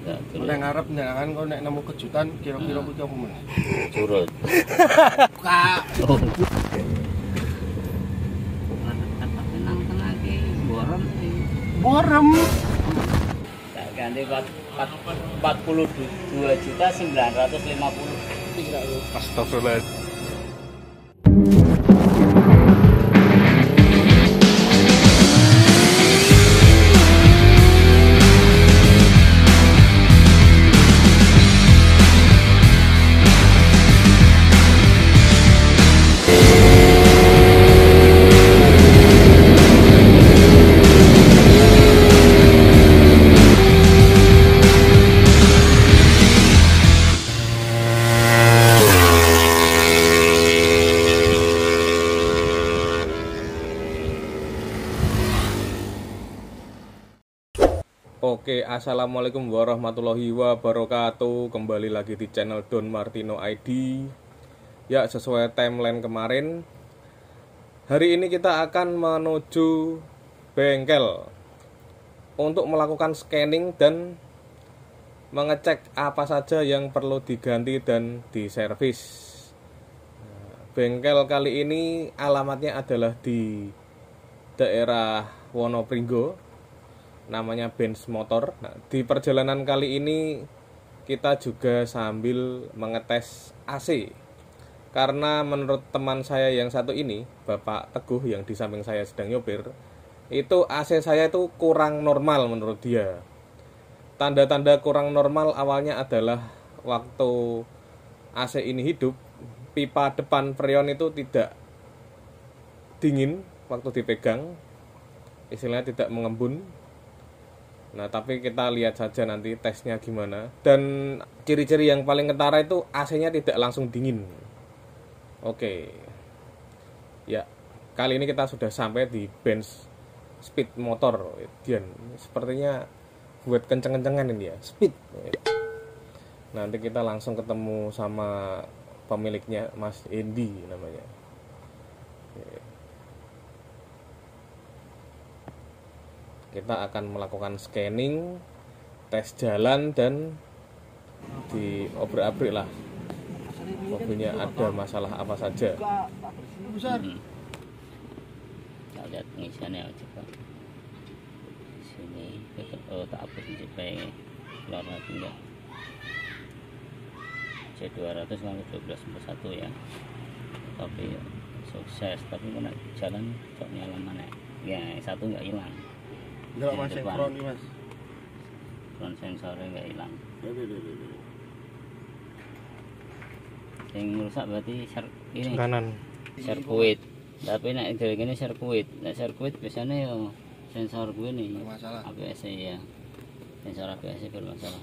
Nek ngarep njangan kok nek nemu kejutan kira-kira kuwi apa Mas? Curut. Kak. Tenang-tenang iki borem iki. Borem. Tak ganti 42.950.000. Astagfirullah. Oke, assalamualaikum warahmatullahi wabarakatuh. Kembali lagi di channel Don Martino ID. Ya, sesuai timeline kemarin, hari ini kita akan menuju bengkel untuk melakukan scanning dan mengecek apa saja yang perlu diganti dan diservis. Bengkel kali ini alamatnya adalah di daerah Wonopringgo, namanya Benz Motor. Nah, di perjalanan kali ini kita juga sambil mengetes AC, karena menurut teman saya yang satu ini, Bapak Teguh yang di samping saya sedang nyopir, itu AC saya itu kurang normal menurut dia. Tanda-tanda kurang normal awalnya adalah waktu AC ini hidup, pipa depan freon itu tidak dingin waktu dipegang, istilahnya tidak mengembun. Nah, tapi kita lihat saja nanti tesnya gimana. Dan ciri-ciri yang paling ketara itu AC-nya tidak langsung dingin. Oke. Ya, kali ini kita sudah sampai di Benz Speed Motor. Dian, sepertinya buat kenceng-kencengan ini ya, Speed. Nanti kita langsung ketemu sama pemiliknya, Mas Hendy namanya. Kita akan melakukan scanning, tes jalan, dan diobrak-abrik lah mobilnya ada masalah apa saja. Kita lihat pengisiannya coba. Sini tak hapus supaya keluar lagi enggak. C200 lalu 1241 ya. Tapi sukses, tapi kena jalan kok nyala mana? Ya, satu enggak hilang. Enggak Mas, yang front nih Mas. Front sensornya enggak hilang. Yang rusak berarti ini Kanan. sirkuit. Tapi nek ini sirkuit. Nek sirkuit biasanya yo sensor gue nih Masalah. ABS ya. Sensor ABS bermasalah.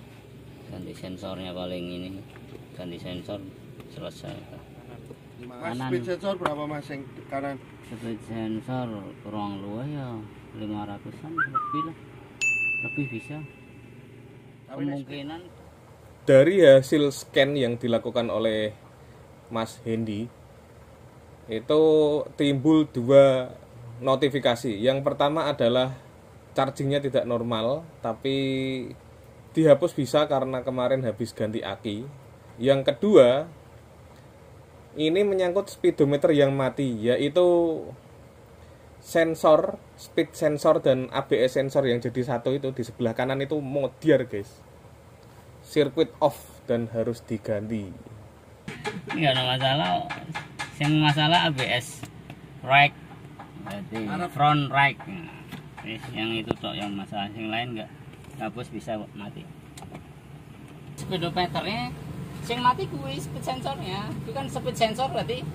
Ganti sensornya paling ini. Ganti sensor selesai. Mas, speed sensor berapa Mas yang kanan? Speed sensor kurang luas ya 500-an lebih lah. Lebih bisa. Kemungkinan dari hasil scan yang dilakukan oleh Mas Hendy itu timbul dua notifikasi. Yang pertama adalah chargingnya tidak normal, tapi dihapus bisa karena kemarin habis ganti aki. Yang kedua, ini menyangkut speedometer yang mati, yaitu sensor, speed sensor dan ABS sensor yang jadi satu itu di sebelah kanan itu modiar guys, circuit off dan harus diganti. nggak ada masalah. Yang masalah ABS right, jadi front right. Nah, yang itu toh yang masalah. Yang lain nggak hapus bisa mati. Speedometernya yang mati kuwi speed sensornya. Itu kan speed sensor berarti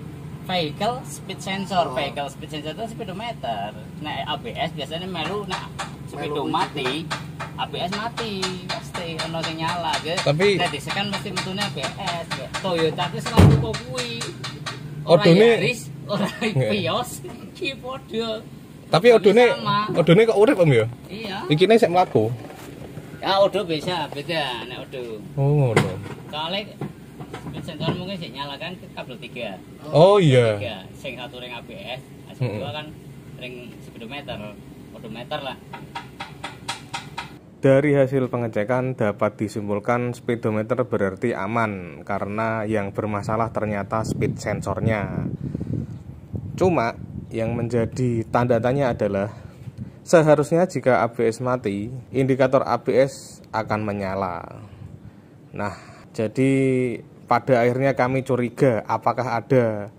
vehicle speed sensor. Vehicle speed sensor itu speedometer. Nah ABS biasanya melu nak speedo mati, ABS mati pasti ono sing nyala ge. Tapi jadi sekan mesti metune ABS. Toyota ku selalu kok kuwi. Odone ora Vios iki padha. tapi odone kok urip Om ya? Iya. Iki nek sik mlaku. Ya odo bisa, beda nek odo. Oh, ngono. Soalnya speed sensor mungkin sih nyalakan ke kabel 3. Oh iya. Sing satu ring ABS, sing kedua kan ring speedometer, odometer lah. Dari hasil pengecekan dapat disimpulkan speedometer berarti aman karena yang bermasalah ternyata speed sensornya. Cuma yang menjadi tanda tanya adalah seharusnya jika ABS mati, indikator ABS akan menyala. Nah, jadi pada akhirnya kami curiga apakah ada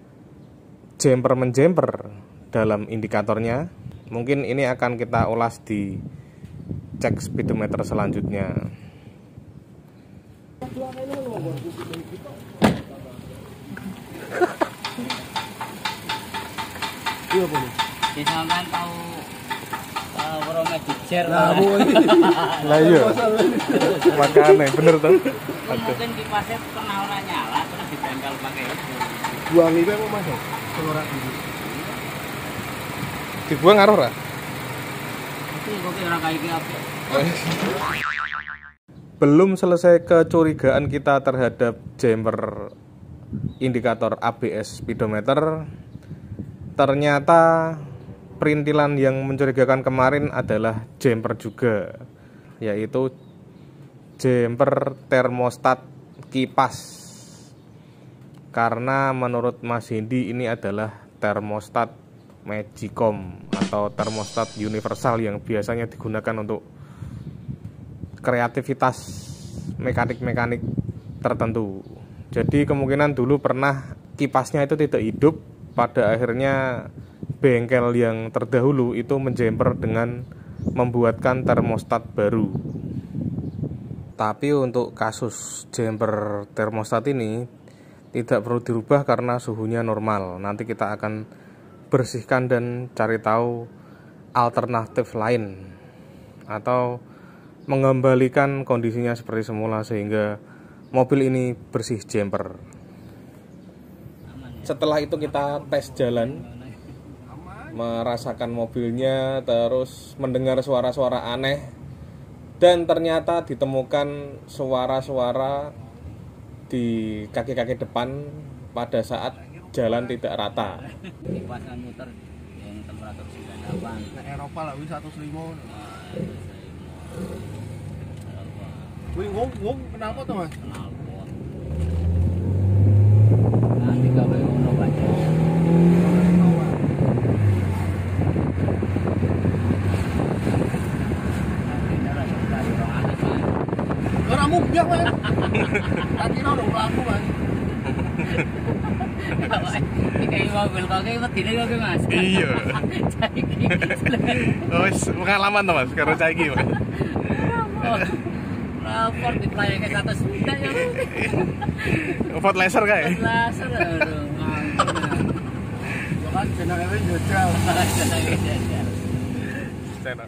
jumper-menjumper dalam indikatornya. Mungkin ini akan kita ulas di cek speedometer selanjutnya. Iya boleh. Di sampean tahu Pro Magic Jar. Lah iya. Makanya bener tuh. Mungkin kipasnya kena ora nyala terus dibengkel pakai itu. Buang iki apa Mas? Ora dulu. Dibuang karo ora? Itu kok ora kayak iki apa. Belum selesai kecurigaan kita terhadap jumper indikator ABS speedometer. Ternyata perintilan yang mencurigakan kemarin adalah jumper juga, yaitu jumper termostat kipas. Karena menurut Mas Hendi ini adalah termostat Magicom atau termostat universal yang biasanya digunakan untuk kreativitas mekanik-mekanik tertentu. Jadi kemungkinan dulu pernah kipasnya itu tidak hidup, pada akhirnya bengkel yang terdahulu itu menjumper dengan membuatkan termostat baru. Tapi untuk kasus jumper termostat ini tidak perlu dirubah karena suhunya normal. Nanti kita akan bersihkan dan cari tahu alternatif lain atau mengembalikan kondisinya seperti semula sehingga mobil ini bersih jumper. Setelah itu kita tes jalan, merasakan mobilnya, terus mendengar suara-suara aneh, dan ternyata ditemukan suara-suara di kaki-kaki depan pada saat jalan tidak rata. Kipasan muter yang temperatur 98. Nek Eropa lah wis 105. Wih, wong kenapa tuh Mas? Knalpot. Nanti gawe ngono banyak. Ora mungkin Mas. Tadi ora mlaku Mas. Kayak mobil kok kayak wedine kok Mas. Iya. Saiki. Wis pengalaman to Mas karo saiki Mas. Rapor di playake 100 juta ya. Ford laser kae. Laser aduh. Kan jenenge wis jajal. Channel.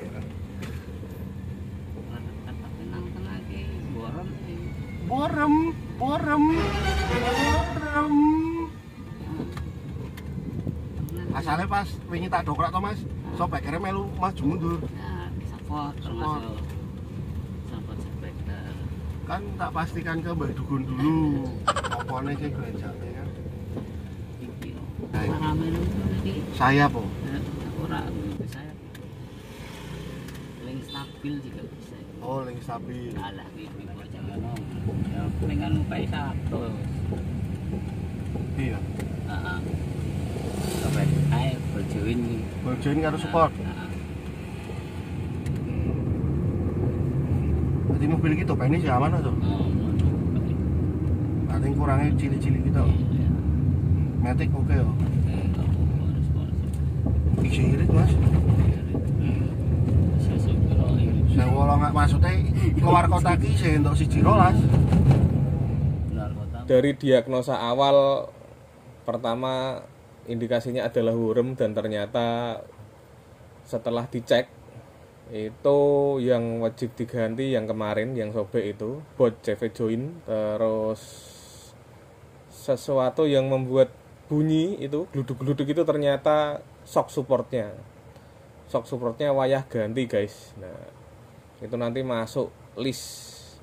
Tenang-tenang iki borem iki. Borem. Asale pas wingi tak dokrak to Mas, so bekere melu maju mundur. Ya, support termasuk support sepeda. Kan tak pastikan ke Mbak Dugun dulu. Opone sing granjane kan. Iki. Nah, iki. Rame iki. Saya po. Ora saya. Link stabil juga bisa. Oh, lagi stabil. Alah iki kok jangan. Ya pengen kayak satu. Iya. Heeh. Sampai ae berjoin iki. Berjoin karo support. Jadi mobil iki topene sih aman to. Paling kurangnya cilik-cilik gitu. Matic oke yo. Isi irit Mas. Saya walau nggak maksudnya keluar kota ki saya untuk si Cirolas. Dari diagnosa awal pertama indikasinya adalah hurem dan ternyata setelah dicek itu yang wajib diganti yang kemarin yang sobek itu bot CV join, terus sesuatu yang membuat bunyi itu gluduk-gluduk itu ternyata shock supportnya wayah ganti guys. Nah itu nanti masuk list.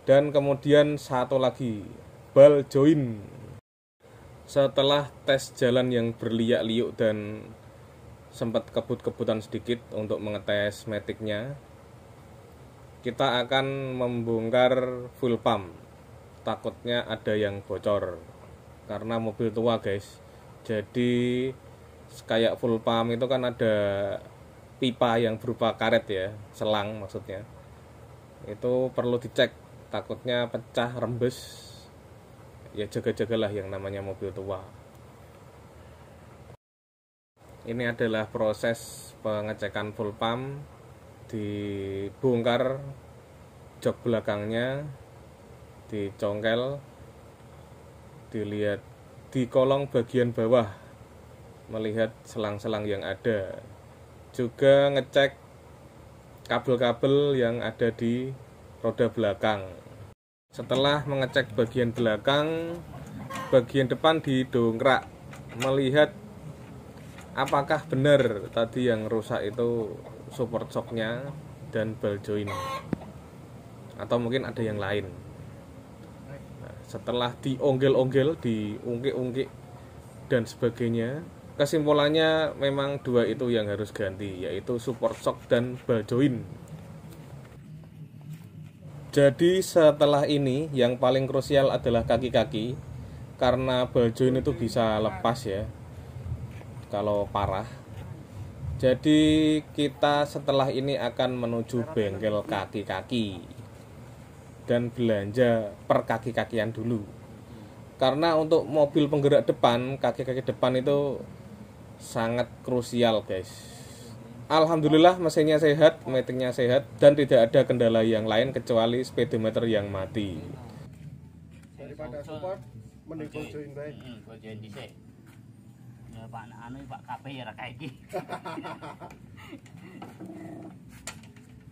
Dan kemudian satu lagi bal join. Setelah tes jalan yang berliak-liuk dan sempat kebut-kebutan sedikit untuk mengetes maticnya, kita akan membongkar full pump. Takutnya ada yang bocor karena mobil tua guys. Jadi kayak full pump itu kan ada pipa yang berupa karet ya, selang maksudnya. Itu perlu dicek, takutnya pecah, rembes. Ya jaga-jagalah yang namanya mobil tua. Ini adalah proses pengecekan full pump. Dibongkar jok belakangnya, dicongkel, dilihat di kolong bagian bawah, melihat selang-selang yang ada, juga ngecek kabel-kabel yang ada di roda belakang. Setelah mengecek bagian belakang, bagian depan didongkrak, melihat apakah benar tadi yang rusak itu support shocknya dan ball joint, atau mungkin ada yang lain. Nah, setelah dionggel-onggel, diungkik-ungkik dan sebagainya, kesimpulannya memang dua itu yang harus ganti, yaitu support shock dan ball joint. Jadi setelah ini yang paling krusial adalah kaki-kaki, karena ball joint itu bisa lepas ya kalau parah. Jadi kita setelah ini akan menuju bengkel kaki-kaki dan belanja per kaki-kakian dulu. Karena untuk mobil penggerak depan, kaki-kaki depan itu sangat krusial guys. Alhamdulillah mesinnya sehat, metiknya sehat, dan tidak ada kendala yang lain kecuali speedometer yang mati. Daripada support mending ball joint bae. Ball joint dhisik. Ya Pak Pak kabeh ya ra kae iki.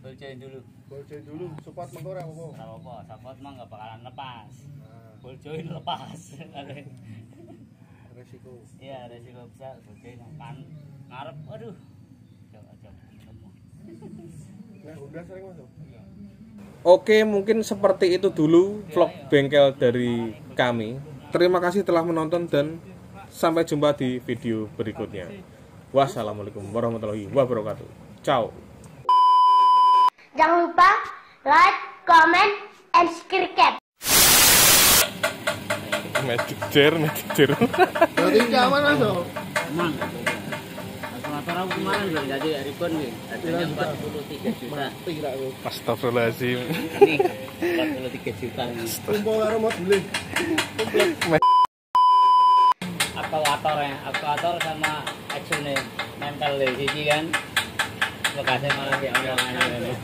Ball joint dulu. Ball joint dulu, support mengko ora apa-apa. Ora apa, support mah enggak bakalan lepas. Ball joint lepas. Resiko. Iya, resiko besar ball joint kan ngarep aduh. Nah, udah sering masuk. Oke, mungkin seperti itu dulu vlog bengkel dari kami. Terima kasih telah menonton dan sampai jumpa di video berikutnya. Wassalamualaikum warahmatullahi wabarakatuh. Ciao. Jangan lupa like, comment, and subscribe. Magic chair. Berarti aman masuk. Aman. Motor aku kemarin belum jadi Ribon nih. Harganya 43 juta. Astagfirullahaladzim. Ini 43 juta. Kumpul karo module. Aktuator sama actionnya nempel di sini kan. Bekasnya malah di awal-awal.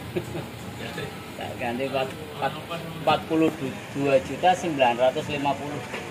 Tak ganti 42 juta 950.